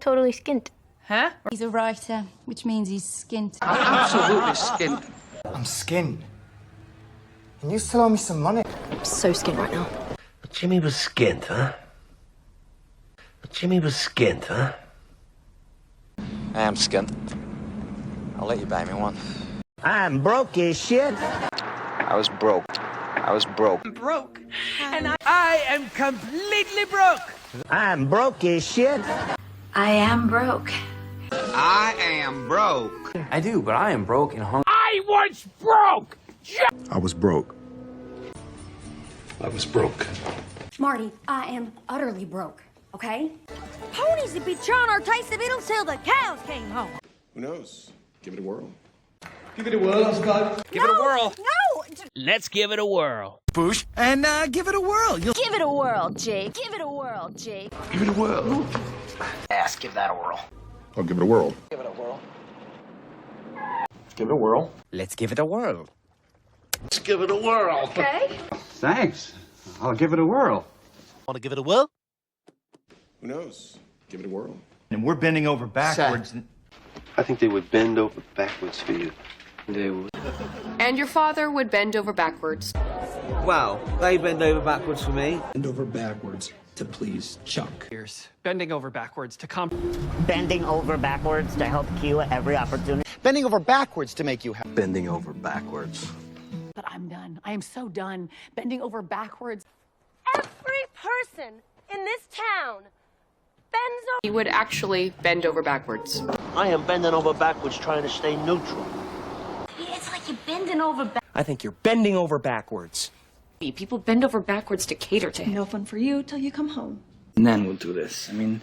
Totally skint. Huh? He's a writer, which means he's skint. Absolutely skint. I'm skint. And you still owe me some money. I'm so skint right now. But Jimmy was skint, huh? But Jimmy was skint, huh? I am skint. I'll let you buy me one. I'm broke as shit. I was broke. I'm broke. And I am completely broke. I'm broke as shit. I am broke. I am broke. I do, but I am broke and hungry. I was broke. I was broke. I was broke. Marty, I am utterly broke, okay? Ponies would be trying our taste of it till the cows came home. Who knows? Give it a whirl. Give it a whirl. No! Let's give it a whirl. Push and give it a whirl. Give it a whirl, Jake. Give it a whirl, Jake. Give it a whirl. Yes, give that a whirl. I'll give it a whirl. Give it a whirl. Give it a whirl. Let's give it a whirl. Let's give it a whirl. Okay. Thanks. I'll give it a whirl. Want to give it a whirl? Who knows? Give it a whirl. And we're bending over backwards. I think they would bend over backwards for you. They would. And your father would bend over backwards. Wow, they bend over backwards for me. Bend over backwards to please Chuck. Bending over backwards to come. Bending over backwards to help Q at every opportunity. Bending over backwards to make you happy. Bending over backwards. But I'm done. I am so done bending over backwards. Every person in this town bends over. He would actually bend over backwards. I am bending over backwards trying to stay neutral. It's like you're bending over backwards. I think you're bending over backwards. People bend over backwards to cater to him. No fun for you till you come home. And then we'll do this. Then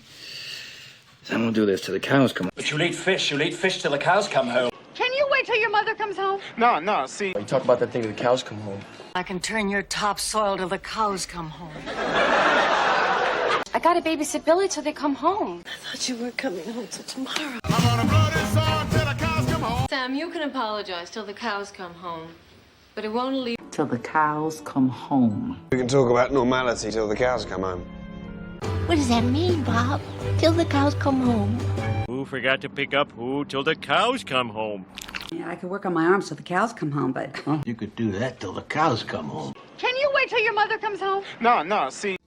we'll do this till the cows come home. But you'll eat fish till the cows come home. Can you wait till your mother comes home? No, see. You talk about that thing till the cows come home. I can turn your topsoil till the cows come home. I gotta babysit Billy till they come home. I thought you weren't coming home till tomorrow. I'm gonna blow this song till the cows come home. Sam, you can apologize till the cows come home. But it won't leave. Till the cows come home. We can talk about normality till the cows come home. What does that mean, Bob? Till the cows come home. Who forgot to pick up who till the cows come home? Yeah, I could work on my arms till the cows come home, but... You could do that till the cows come home. Can you wait till your mother comes home? No, see.